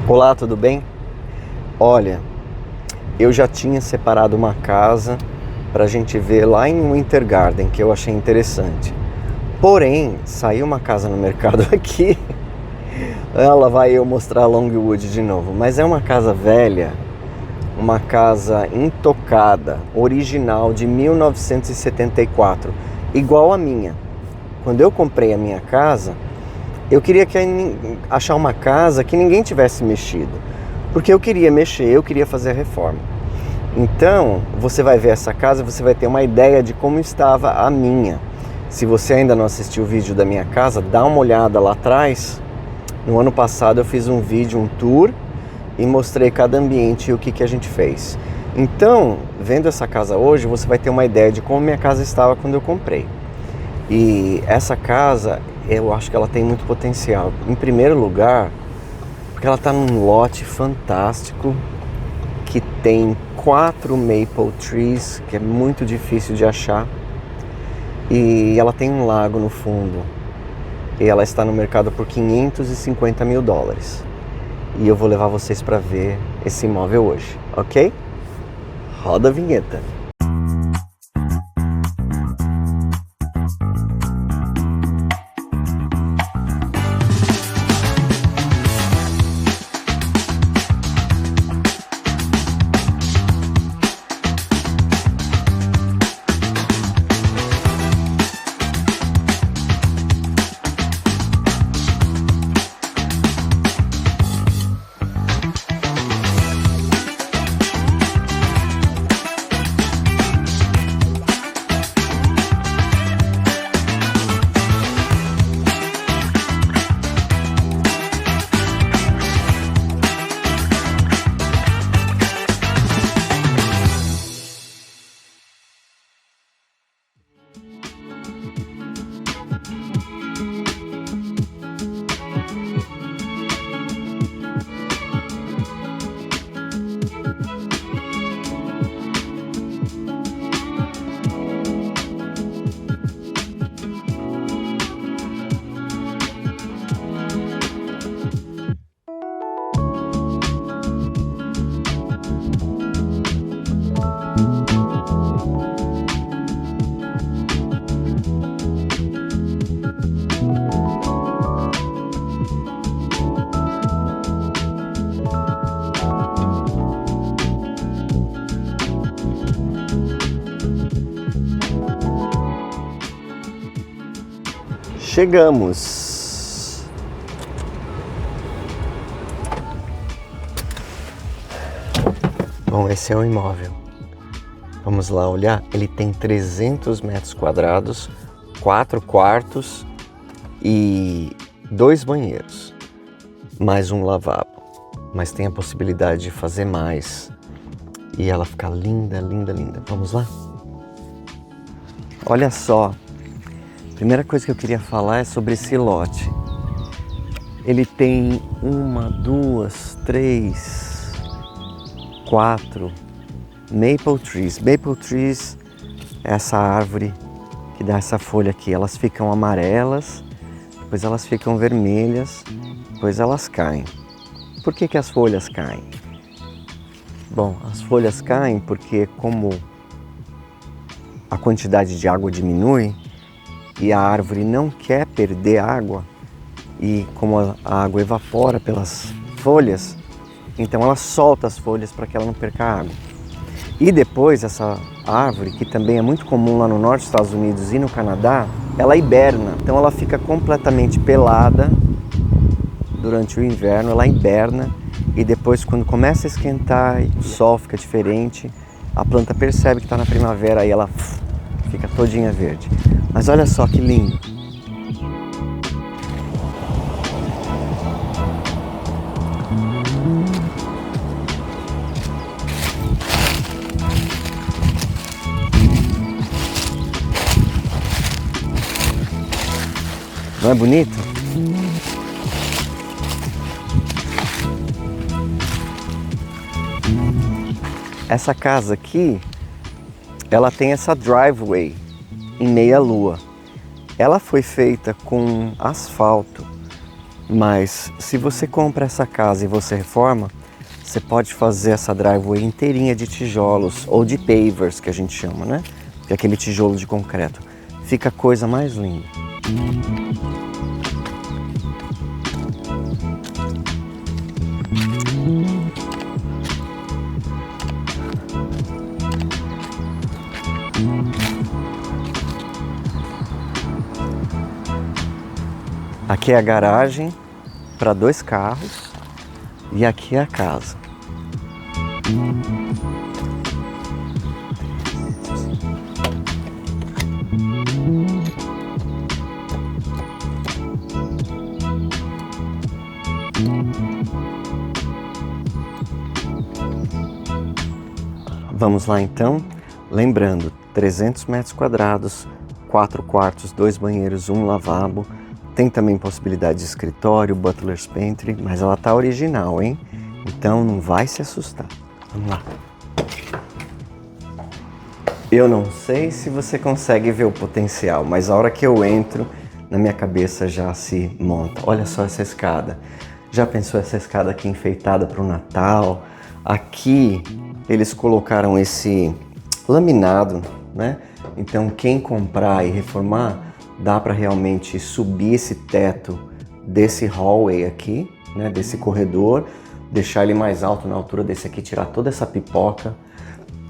Olá, tudo bem? Olha, eu já tinha separado uma casa para a gente ver lá em Winter Garden, que eu achei interessante. Porém, saiu uma casa no mercado aqui, ela vai eu mostrar Longwood de novo, mas é uma casa velha, uma casa intocada, original de 1974, igual a minha. Quando eu comprei a minha casa, eu queria achar uma casa que ninguém tivesse mexido, porque eu queria mexer, eu queria fazer a reforma. Então, você vai ver essa casa, você vai ter uma ideia de como estava a minha. Se você ainda não assistiu o vídeo da minha casa, dá uma olhada lá atrás. No ano passado eu fiz um vídeo, um tour, e mostrei cada ambiente e o que a gente fez. Então, vendo essa casa hoje, você vai ter uma ideia de como minha casa estava quando eu comprei. E essa casa, eu acho que ela tem muito potencial. Em primeiro lugar, porque ela está num lote fantástico, que tem 4 maple trees, que é muito difícil de achar. E ela tem um lago no fundo. E ela está no mercado por $550 mil. E eu vou levar vocês para ver esse imóvel hoje, ok? Roda a vinheta. Chegamos! Bom, esse é o imóvel. Vamos lá olhar. Ele tem 300 metros quadrados, 4 quartos e 2 banheiros, mais um lavabo. Mas tem a possibilidade de fazer mais. E ela fica linda, linda, linda. Vamos lá? Olha só. Primeira coisa que eu queria falar é sobre esse lote. Ele tem 1, 2, 3, 4 maple trees. Maple trees é essa árvore que dá essa folha aqui. Elas ficam amarelas, depois elas ficam vermelhas, depois elas caem. Por que as folhas caem? Bom, as folhas caem porque como a quantidade de água diminui, e a árvore não quer perder água, e como a água evapora pelas folhas, então ela solta as folhas para que ela não perca água. E depois essa árvore, que também é muito comum lá no norte dos Estados Unidos e no Canadá, ela hiberna. Então ela fica completamente pelada durante o inverno, ela hiberna, e depois quando começa a esquentar, o sol fica diferente, a planta percebe que está na primavera e ela fica todinha verde. Mas olha só que lindo! Não é bonito? Essa casa aqui, ela tem essa driveway em meia lua. Ela foi feita com asfalto Mas se você compra essa casa e você reforma, você pode fazer essa driveway inteirinha de tijolos ou de pavers, que a gente chama, né? Que é aquele tijolo de concreto. Fica a coisa mais linda. Aqui é a garagem para 2 carros e aqui é a casa. Vamos lá então, lembrando, 300 metros quadrados, 4 quartos, 2 banheiros, 1 lavabo. Tem também possibilidade de escritório, butler's pantry, mas ela tá original, hein? Então não vai se assustar. Vamos lá. Eu não sei se você consegue ver o potencial, mas a hora que eu entro, na minha cabeça já se monta. Olha só essa escada. Já pensou essa escada aqui enfeitada para o Natal? Aqui eles colocaram esse laminado, né? Então quem comprar e reformar, dá para realmente subir esse teto desse hallway aqui, né? Desse corredor, deixar ele mais alto na altura desse aqui, tirar toda essa pipoca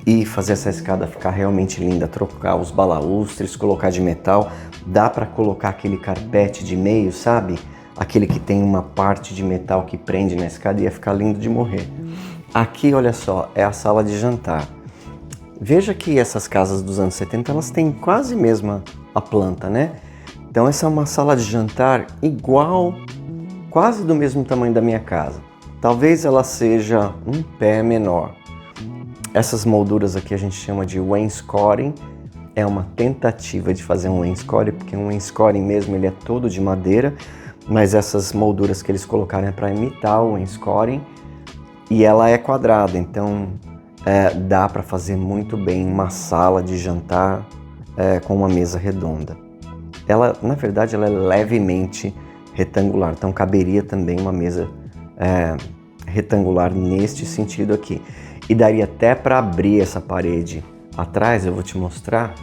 e fazer essa escada ficar realmente linda, trocar os balaústres, colocar de metal. Dá para colocar aquele carpete de meio, sabe? Aquele que tem uma parte de metal que prende na escada, ia ficar lindo de morrer. Aqui, olha só, é a sala de jantar. Veja que essas casas dos anos 70, elas têm quase mesma a planta, né? Então essa é uma sala de jantar igual, quase do mesmo tamanho da minha casa. Talvez ela seja um pé menor. Essas molduras aqui a gente chama de wainscoting. É uma tentativa de fazer um wainscoting, porque um wainscoting mesmo ele é todo de madeira, mas essas molduras que eles colocaram é para imitar o wainscoting. E ela é quadrada, então dá para fazer muito bem uma sala de jantar com uma mesa redonda. Ela, na verdade, ela é levemente retangular, então caberia também uma mesa retangular neste sentido aqui. E daria até para abrir essa parede atrás, eu vou te mostrar.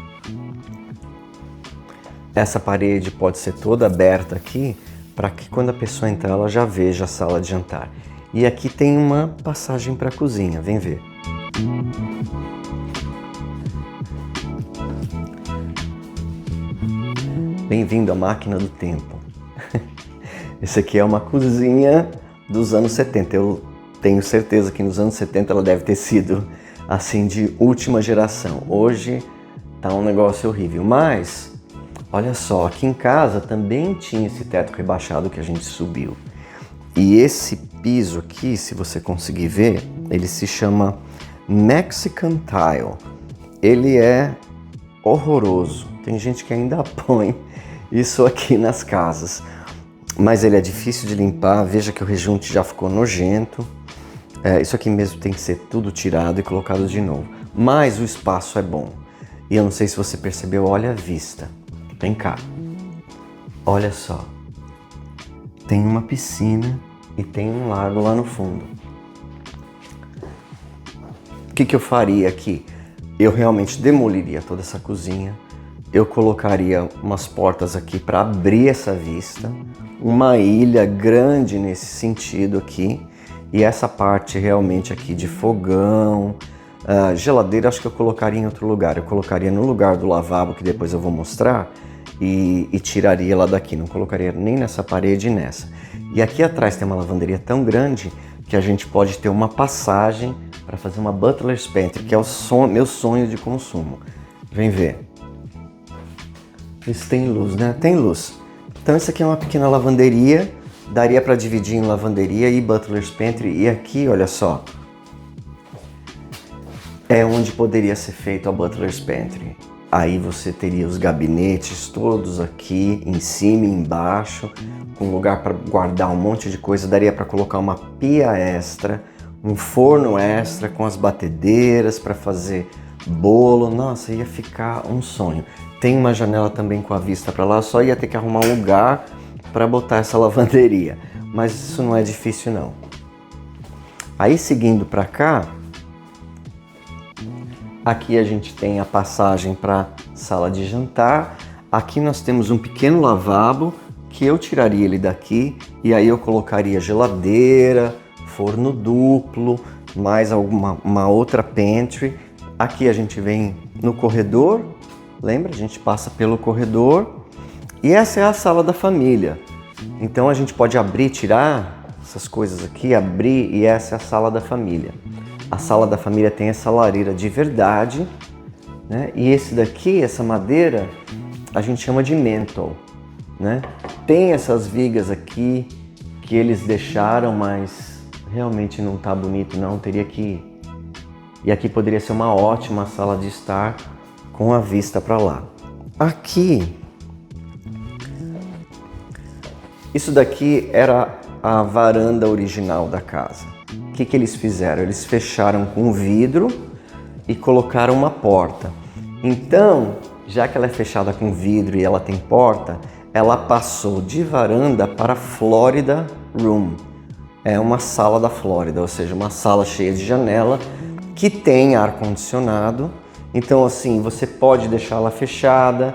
Essa parede pode ser toda aberta aqui, para que quando a pessoa entrar, ela já veja a sala de jantar. E aqui tem uma passagem para a cozinha, vem ver. Bem-vindo à máquina do tempo. Esse aqui é uma cozinha dos anos 70. Eu tenho certeza que nos anos 70 ela deve ter sido assim de última geração. Hoje tá um negócio horrível, mas olha só, aqui em casa também tinha esse teto rebaixado que a gente subiu. E esse piso aqui, se você conseguir ver, ele se chama Mexican Tile. Ele é horroroso. Tem gente que ainda põe isso aqui nas casas. Mas ele é difícil de limpar. Veja que o rejunte já ficou nojento. Isso aqui mesmo tem que ser tudo tirado e colocado de novo. Mas o espaço é bom. E eu não sei se você percebeu, olha a vista. Vem cá. Olha só. Tem uma piscina e tem um lago lá no fundo. O que eu faria aqui? Eu realmente demoliria toda essa cozinha. Eu colocaria umas portas aqui para abrir essa vista. Uma ilha grande nesse sentido aqui. E essa parte realmente aqui de fogão, geladeira, acho que eu colocaria em outro lugar. Eu colocaria no lugar do lavabo, que depois eu vou mostrar. E tiraria lá daqui, não colocaria nem nessa parede e nessa. E aqui atrás tem uma lavanderia tão grande que a gente pode ter uma passagem para fazer uma butler's pantry, que é o meu sonho de consumo. Vem ver. Isso tem luz, né? Tem luz. Então isso aqui é uma pequena lavanderia, daria para dividir em lavanderia e butler's pantry. E aqui, olha só, é onde poderia ser feito a butler's pantry. Aí você teria os gabinetes todos aqui, em cima e embaixo, com lugar para guardar um monte de coisa. Daria para colocar uma pia extra, um forno extra com as batedeiras para fazer bolo. Nossa, ia ficar um sonho. Tem uma janela também com a vista para lá, só ia ter que arrumar um lugar para botar essa lavanderia, mas isso não é difícil não. Aí seguindo para cá, aqui a gente tem a passagem para sala de jantar. Aqui nós temos um pequeno lavabo que eu tiraria ele daqui e aí eu colocaria geladeira, forno duplo, mais uma outra pantry. Aqui a gente vem no corredor, lembra? A gente passa pelo corredor e essa é a sala da família. Então a gente pode abrir, tirar essas coisas aqui, abrir e essa é a sala da família. A sala da família tem essa lareira de verdade, né? E esse daqui, essa madeira, a gente chama de menthol, né? Tem essas vigas aqui que eles deixaram, mas realmente não tá bonito não, teria que... E aqui poderia ser uma ótima sala de estar com a vista para lá. Aqui, isso daqui era a varanda original da casa. O que eles fizeram? Eles fecharam com vidro e colocaram uma porta. Então, já que ela é fechada com vidro e ela tem porta, ela passou de varanda para Florida Room. É uma sala da Flórida, ou seja, uma sala cheia de janela que tem ar-condicionado. Então assim, você pode deixá-la fechada.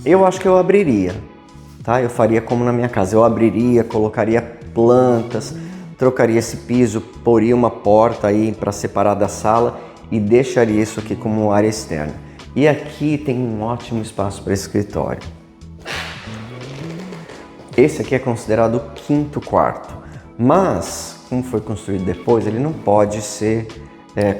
Eu acho que eu abriria, tá? Eu faria como na minha casa, eu abriria, colocaria plantas, trocaria esse piso, poria uma porta aí para separar da sala e deixaria isso aqui como área externa. E aqui tem um ótimo espaço para escritório. Esse aqui é considerado o quinto quarto, mas como foi construído depois, ele não pode ser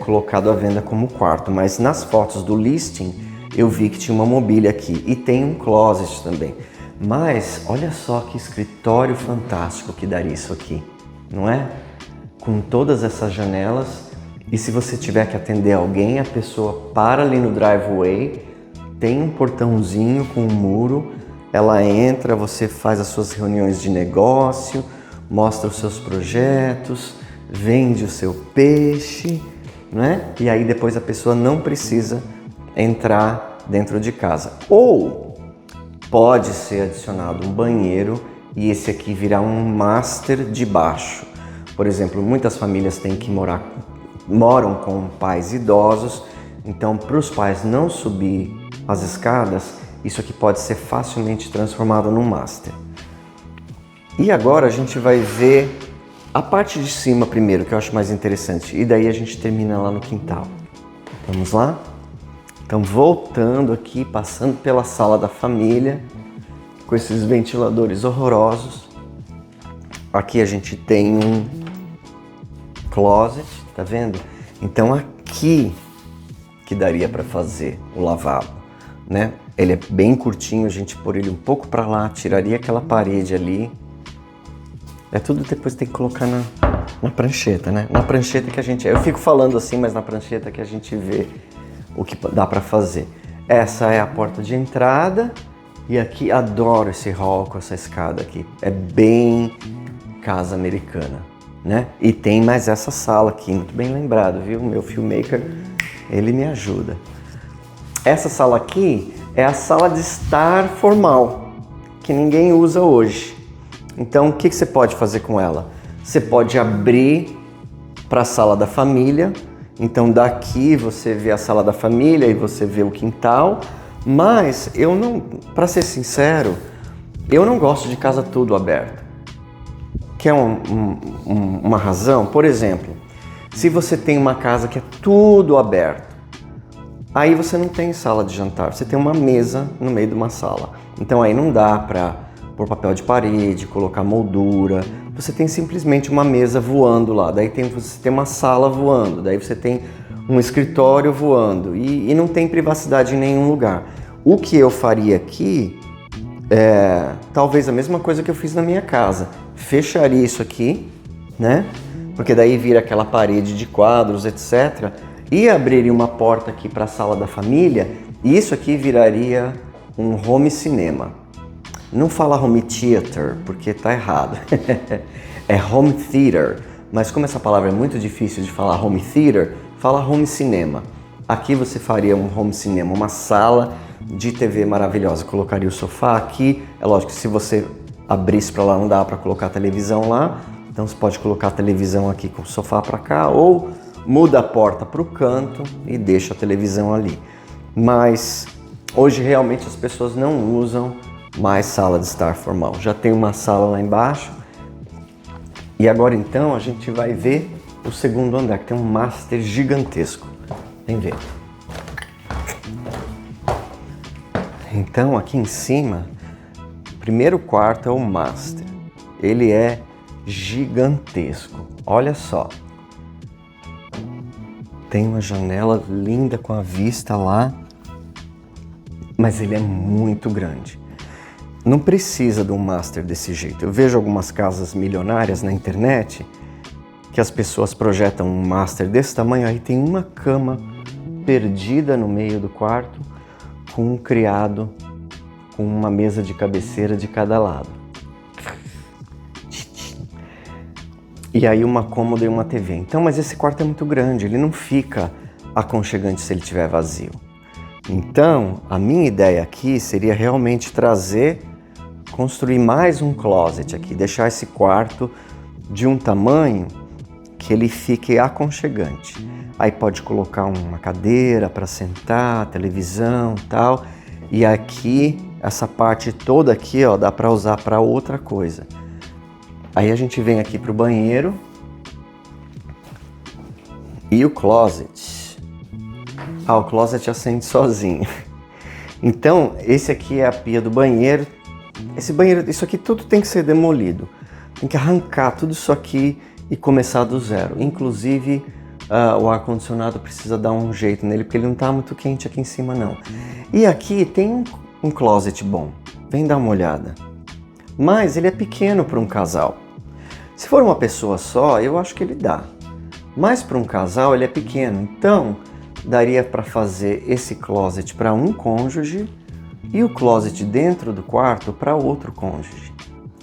colocado à venda como quarto, mas nas fotos do listing eu vi que tinha uma mobília aqui e tem um closet também. Mas olha só que escritório fantástico que daria isso aqui, não é? Com todas essas janelas e se você tiver que atender alguém, a pessoa para ali no driveway, tem um portãozinho com um muro, ela entra, você faz as suas reuniões de negócio, mostra os seus projetos, vende o seu peixe, né? E aí depois a pessoa não precisa entrar dentro de casa. Ou pode ser adicionado um banheiro e esse aqui virar um master de baixo. Por exemplo, muitas famílias têm que moram com pais idosos, então para os pais não subir as escadas, isso aqui pode ser facilmente transformado num master. E agora a gente vai ver a parte de cima primeiro, que eu acho mais interessante, e daí a gente termina lá no quintal. Vamos lá? Então voltando aqui, passando pela sala da família, com esses ventiladores horrorosos. Aqui a gente tem um closet, tá vendo? Então aqui que daria para fazer o lavabo, né? Ele é bem curtinho, a gente pôr ele um pouco para lá, tiraria aquela parede ali. É tudo depois tem que colocar na prancheta, né? Na prancheta que a gente... Eu fico falando assim, mas na prancheta que a gente vê o que dá para fazer. Essa é a porta de entrada e aqui adoro esse hall com essa escada aqui. É bem casa americana, né? E tem mais essa sala aqui, muito bem lembrado, viu? Meu filmmaker, ele me ajuda. Essa sala aqui é a sala de estar formal, que ninguém usa hoje. Então, o que você pode fazer com ela? Você pode abrir para a sala da família. Então, daqui você vê a sala da família e você vê o quintal. Mas eu não, para ser sincero, eu não gosto de casa tudo aberta. Quer uma razão? Por exemplo, se você tem uma casa que é tudo aberto, aí você não tem sala de jantar, você tem uma mesa no meio de uma sala. Então aí não dá para pôr papel de parede, colocar moldura, você tem simplesmente uma mesa voando lá, daí você tem uma sala voando, daí você tem um escritório voando e não tem privacidade em nenhum lugar. O que eu faria aqui é talvez a mesma coisa que eu fiz na minha casa, fecharia isso aqui, né? Porque daí vira aquela parede de quadros, etc. E abriria uma porta aqui para a sala da família e isso aqui viraria um home cinema. Não fala home theater, porque tá errado. É home theater. Mas como essa palavra é muito difícil de falar home theater, fala home cinema. Aqui você faria um home cinema, uma sala de TV maravilhosa. Colocaria o sofá aqui. É lógico que se você abrisse para lá, não dá para colocar a televisão lá. Então você pode colocar a televisão aqui com o sofá para cá ou muda a porta para o canto e deixa a televisão ali. Mas hoje realmente as pessoas não usam mais sala de estar formal. Já tem uma sala lá embaixo. E agora então a gente vai ver o segundo andar, que tem um master gigantesco. Vem ver. Então aqui em cima, o primeiro quarto é o master. Ele é gigantesco. Olha só. Tem uma janela linda com a vista lá, mas ele é muito grande. Não precisa de um master desse jeito. Eu vejo algumas casas milionárias na internet que as pessoas projetam um master desse tamanho, aí tem uma cama perdida no meio do quarto com um criado com uma mesa de cabeceira de cada lado. E aí uma cômoda e uma TV. Então, mas esse quarto é muito grande, ele não fica aconchegante se ele estiver vazio. Então, a minha ideia aqui seria realmente construir mais um closet aqui, deixar esse quarto de um tamanho que ele fique aconchegante. Aí pode colocar uma cadeira para sentar, televisão e tal. E aqui, essa parte toda aqui, ó, dá para usar para outra coisa. Aí a gente vem aqui para o banheiro e o closet. Ah, o closet acende sozinho. Então, esse aqui é a pia do banheiro. Esse banheiro, isso aqui tudo tem que ser demolido. Tem que arrancar tudo isso aqui e começar do zero. Inclusive, o ar-condicionado precisa dar um jeito nele, porque ele não está muito quente aqui em cima, não. E aqui tem um closet bom. Vem dar uma olhada. Mas ele é pequeno para um casal. Se for uma pessoa só, eu acho que ele dá. Mas para um casal ele é pequeno, então daria para fazer esse closet para um cônjuge e o closet dentro do quarto para outro cônjuge.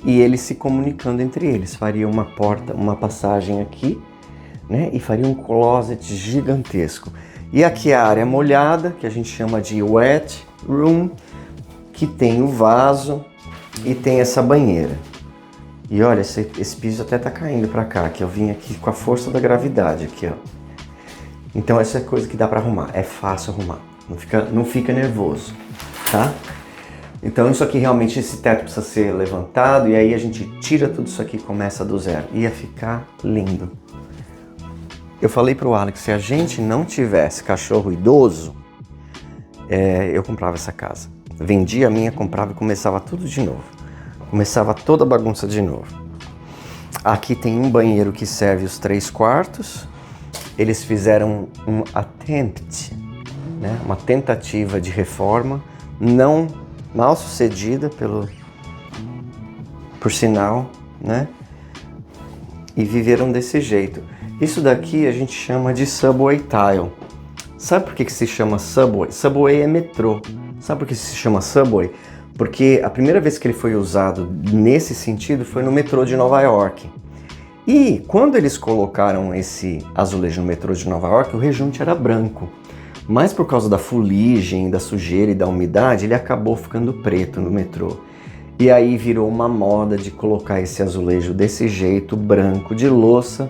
E eles se comunicando entre eles. Faria uma porta, uma passagem aqui, né? E faria um closet gigantesco. E aqui a área molhada, que a gente chama de wet room, que tem o vaso e tem essa banheira. E olha, esse piso até tá caindo para cá, que eu vim aqui com a força da gravidade aqui, ó. Então essa é coisa que dá para arrumar, é fácil arrumar, não fica nervoso, tá? Então isso aqui realmente, esse teto precisa ser levantado e aí a gente tira tudo isso aqui e começa do zero. Ia ficar lindo. Eu falei pro Alex, se a gente não tivesse cachorro idoso, eu comprava essa casa. Vendia a minha, comprava e começava tudo de novo. Começava toda a bagunça de novo. Aqui tem um banheiro que serve os 3 quartos. Eles fizeram um attempt, né? Uma tentativa de reforma, não mal sucedida por sinal, né? E viveram desse jeito. Isso daqui a gente chama de subway tile. Sabe por que se chama subway? Subway é metrô. Sabe por que se chama subway? Porque a primeira vez que ele foi usado nesse sentido foi no metrô de Nova York. E quando eles colocaram esse azulejo no metrô de Nova York, o rejunte era branco. Mas por causa da fuligem, da sujeira e da umidade, ele acabou ficando preto no metrô. E aí virou uma moda de colocar esse azulejo desse jeito, branco, de louça,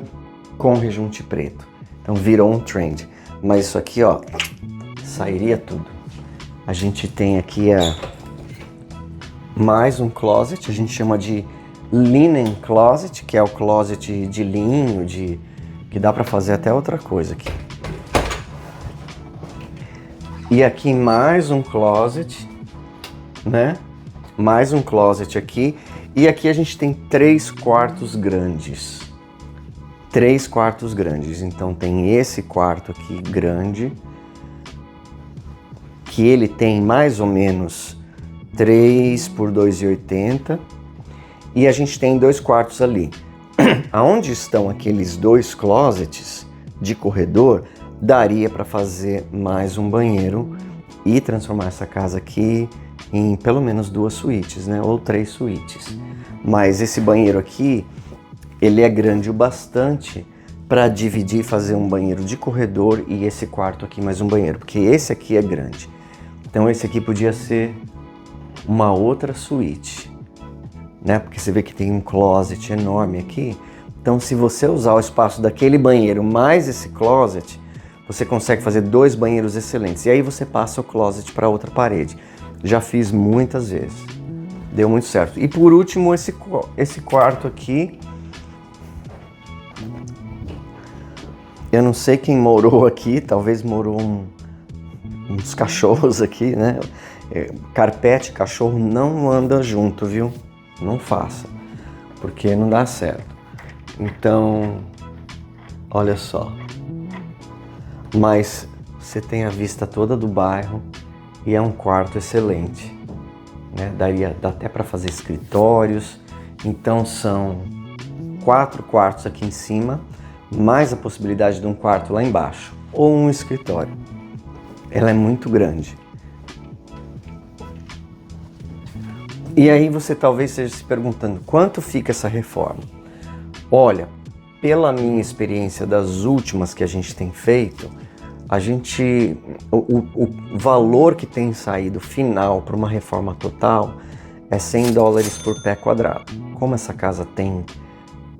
com rejunte preto. Então virou um trend. Mas isso aqui, ó, sairia tudo. A gente tem aqui mais um closet, a gente chama de linen closet, que é o closet de linho, que dá para fazer até outra coisa aqui. E aqui mais um closet, né? Mais um closet aqui. E aqui a gente tem 3 quartos grandes. 3 quartos grandes. Então tem esse quarto aqui grande, que ele tem mais ou menos 3 por 2,80. E a gente tem 2 quartos ali. Aonde estão aqueles 2 closets de corredor, daria para fazer mais um banheiro e transformar essa casa aqui em pelo menos 2 suítes, né? Ou 3 suítes. Mas esse banheiro aqui, ele é grande o bastante para dividir e fazer um banheiro de corredor e esse quarto aqui mais um banheiro, porque esse aqui é grande. Então esse aqui podia ser uma outra suíte, né? Porque você vê que tem um closet enorme aqui. Então, se você usar o espaço daquele banheiro mais esse closet, você consegue fazer 2 banheiros excelentes. E aí você passa o closet para outra parede. Já fiz muitas vezes. Deu muito certo. E por último, esse quarto aqui. Eu não sei quem morou aqui, talvez morou uns cachorros aqui, né? Carpete, cachorro não anda junto, viu? Não faça, porque não dá certo. Então, olha só. Mas você tem a vista toda do bairro e é um quarto excelente, né? Dá até para fazer escritórios. Então são 4 quartos aqui em cima, mais a possibilidade de um quarto lá embaixo, ou um escritório. Ela é muito grande. E aí você talvez esteja se perguntando, quanto fica essa reforma? Olha, pela minha experiência das últimas que a gente tem feito, o valor que tem saído final para uma reforma total é $100 por pé quadrado. Como essa casa tem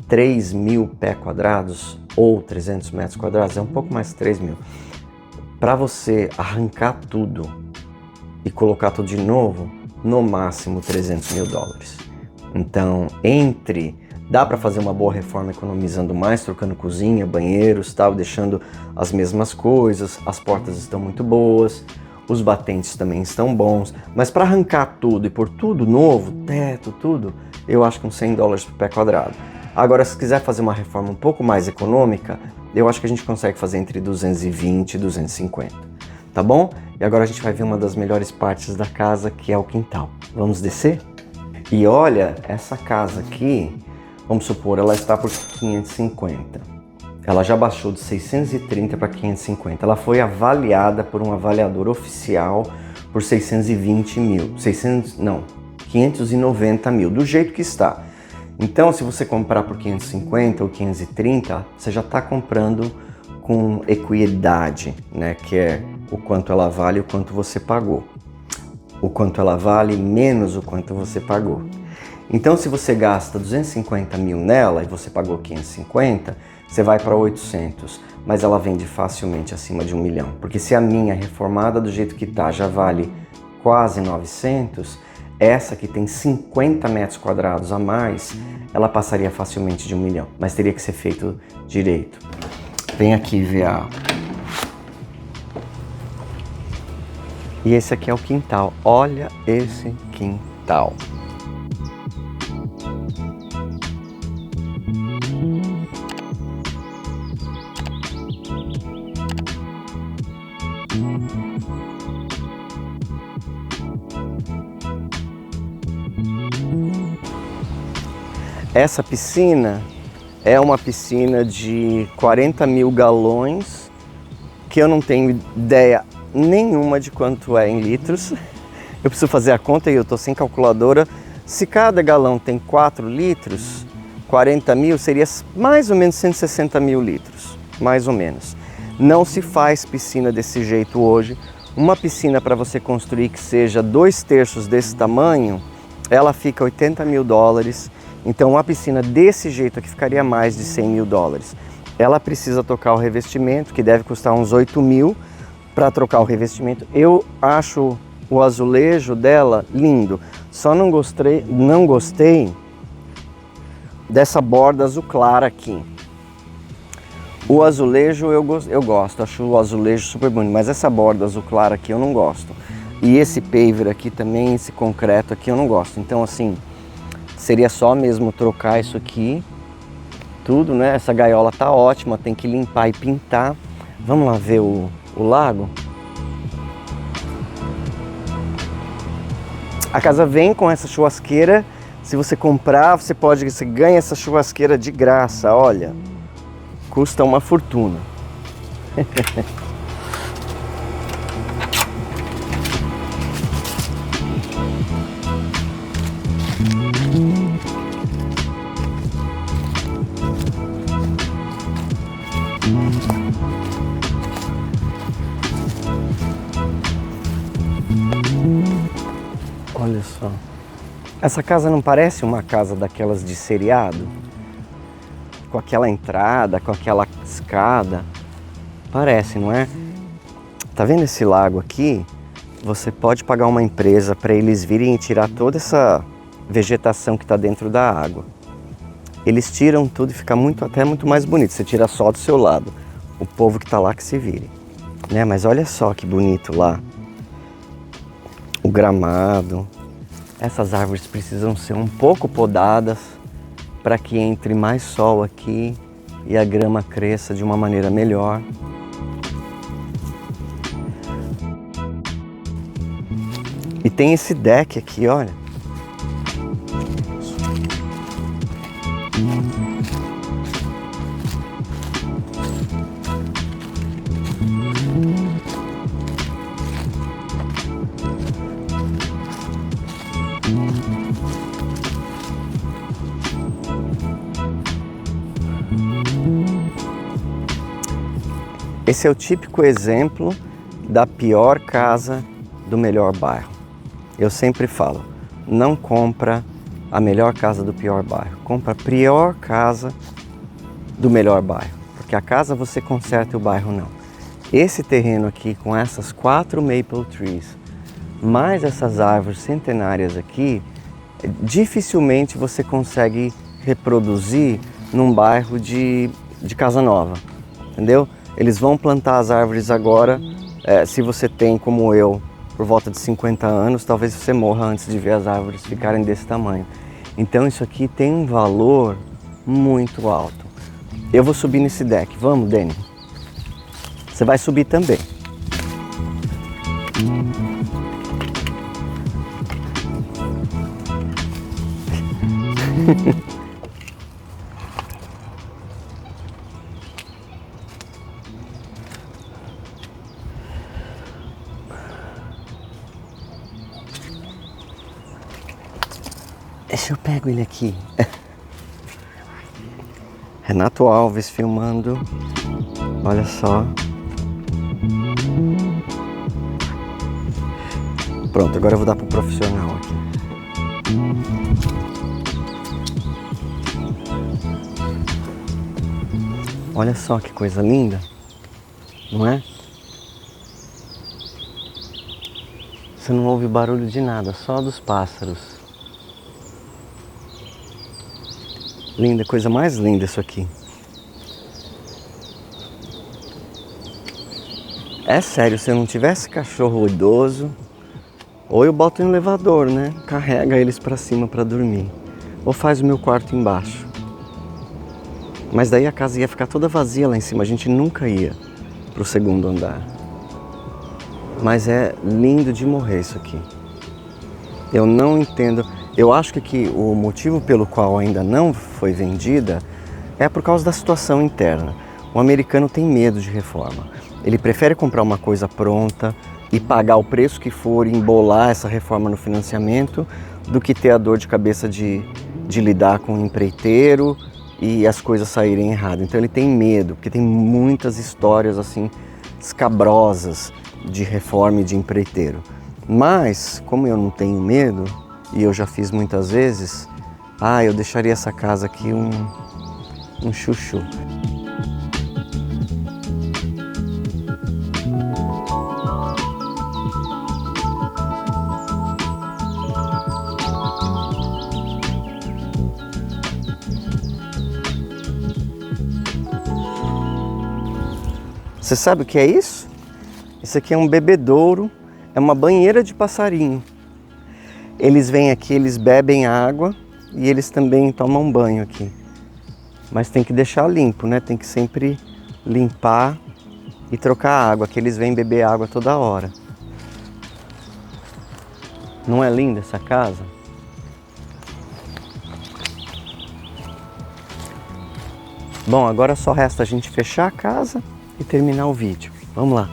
3.000 pé quadrados ou 300 metros quadrados, é um pouco mais de 3.000. Para você arrancar tudo e colocar tudo de novo, no máximo $300 mil. Então, dá para fazer uma boa reforma economizando mais, trocando cozinha, banheiros, tal, deixando as mesmas coisas, as portas estão muito boas, os batentes também estão bons, mas para arrancar tudo e pôr tudo novo, teto, tudo, eu acho que uns $100 por pé quadrado. Agora, se quiser fazer uma reforma um pouco mais econômica, eu acho que a gente consegue fazer entre 220 e 250, tá bom? E agora a gente vai ver uma das melhores partes da casa, que é o quintal. Vamos descer? E olha, essa casa aqui, vamos supor, ela está por 550. Ela já baixou de 630 para 550. Ela foi avaliada por um avaliador oficial por 620 mil. 590 mil, do jeito que está. Então, se você comprar por 550 ou 530, você já está comprando com equidade, né? Que é o quanto ela vale e o quanto você pagou. O quanto ela vale menos o quanto você pagou. Então, se você gasta 250 mil nela e você pagou 550, você vai para 800, mas ela vende facilmente acima de 1 milhão. Porque se a minha reformada do jeito que está já vale quase 900, essa que tem 50 metros quadrados a mais, ela passaria facilmente de 1 milhão, mas teria que ser feito direito. Vem aqui ver E esse aqui é o quintal. Olha esse quintal. Essa piscina é uma piscina de 40 mil galões, que eu não tenho ideia nenhuma de quanto é em litros. Eu preciso fazer a conta e eu estou sem calculadora. Se cada galão tem 4 litros, 40 mil seria mais ou menos 160 mil litros, mais ou menos. Não se faz piscina desse jeito hoje. Uma piscina para você construir que seja 2/3 desse tamanho, ela fica $80 mil. Então uma piscina desse jeito aqui ficaria mais de $100 mil. Ela precisa trocar o revestimento, que deve custar uns 8 mil para trocar o revestimento. Eu acho o azulejo dela lindo, só não gostei dessa borda azul clara aqui. O azulejo eu gosto, acho o azulejo super bonito, mas essa borda azul clara aqui eu não gosto. E esse paver aqui também, esse concreto aqui eu não gosto. Então assim, seria só mesmo trocar isso aqui, tudo, né? Essa gaiola tá ótima, tem que limpar e pintar. Vamos lá ver o lago? A casa vem com essa churrasqueira. Se você comprar, você ganha essa churrasqueira de graça, olha. Custa uma fortuna. Olha só. Essa casa não parece uma casa daquelas de seriado? Com aquela entrada, com aquela escada. Parece, não é? Tá vendo esse lago aqui? Você pode pagar uma empresa para eles virem e tirar toda essa vegetação que está dentro da água. Eles tiram tudo e fica até muito mais bonito. Você tira só do seu lado. O povo que está lá que se vire. Né? Mas olha só que bonito lá. O gramado. Essas árvores precisam ser um pouco podadas para que entre mais sol aqui e a grama cresça de uma maneira melhor. E tem esse deck aqui, olha. Esse é o típico exemplo da pior casa do melhor bairro. Eu sempre falo, não compra a melhor casa do pior bairro, compra a pior casa do melhor bairro, porque a casa você conserta e o bairro não. Esse terreno aqui com essas 4 maple trees, mais essas árvores centenárias aqui, dificilmente você consegue reproduzir num bairro de casa nova, entendeu? Eles vão plantar as árvores agora, se você tem, como eu, por volta de 50 anos, talvez você morra antes de ver as árvores ficarem desse tamanho. Então isso aqui tem um valor muito alto. Eu vou subir nesse deck. Vamos, Dani? Você vai subir também. Deixa eu pego ele aqui. Renato Alves filmando. Olha só. Pronto, agora eu vou dar pro profissional aqui. Olha só que coisa linda, não é? Você não ouve barulho de nada, só dos pássaros. Linda, coisa mais linda isso aqui. É sério, se eu não tivesse cachorro idoso, ou eu boto em um elevador, né? Carrega eles pra cima pra dormir. Ou faz o meu quarto embaixo. Mas daí a casa ia ficar toda vazia lá em cima, a gente nunca ia pro segundo andar. Mas é lindo de morrer isso aqui. Eu não entendo. Eu acho que o motivo pelo qual ainda não foi vendida é por causa da situação interna. O americano tem medo de reforma. Ele prefere comprar uma coisa pronta e pagar o preço que for e embolar essa reforma no financiamento do que ter a dor de cabeça de lidar com o empreiteiro e as coisas saírem erradas. Então ele tem medo, porque tem muitas histórias assim escabrosas de reforma e de empreiteiro. Mas, como eu não tenho medo, e eu já fiz muitas vezes, eu deixaria essa casa aqui um chuchu. Você sabe o que é isso? Isso aqui é um bebedouro, é uma banheira de passarinho. Eles vêm aqui, eles bebem água e eles também tomam banho aqui. Mas tem que deixar limpo, né? Tem que sempre limpar e trocar a água, que eles vêm beber água toda hora. Não é linda essa casa? Bom, agora só resta a gente fechar a casa e terminar o vídeo. Vamos lá.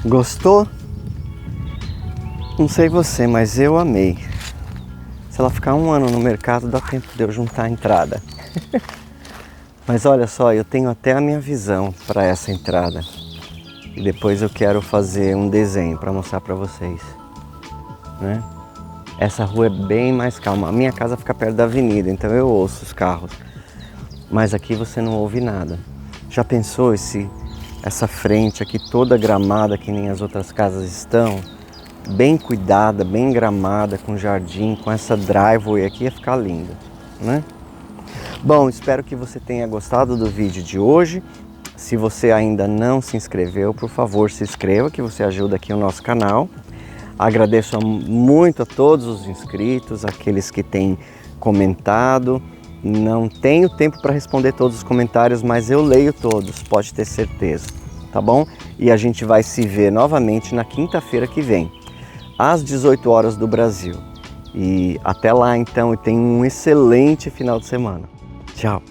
Gostou? Não sei você, mas eu amei. Se ela ficar 1 ano no mercado, dá tempo de eu juntar a entrada. Mas olha só, eu tenho até a minha visão para essa entrada. E depois eu quero fazer um desenho para mostrar para vocês, né? Essa rua é bem mais calma. A minha casa fica perto da avenida, então eu ouço os carros. Mas aqui você não ouve nada. Já pensou essa frente aqui toda gramada, que nem as outras casas estão? Bem cuidada, bem gramada, com jardim, com essa driveway aqui, ia ficar lindo, né? Bom, espero que você tenha gostado do vídeo de hoje. Se você ainda não se inscreveu, por favor, se inscreva, que você ajuda aqui o nosso canal. Agradeço muito a todos os inscritos, aqueles que têm comentado. Não tenho tempo para responder todos os comentários, mas eu leio todos, pode ter certeza, tá bom? E a gente vai se ver novamente na quinta-feira que vem, às 18 horas do Brasil. E até lá então, e tenha um excelente final de semana. Tchau!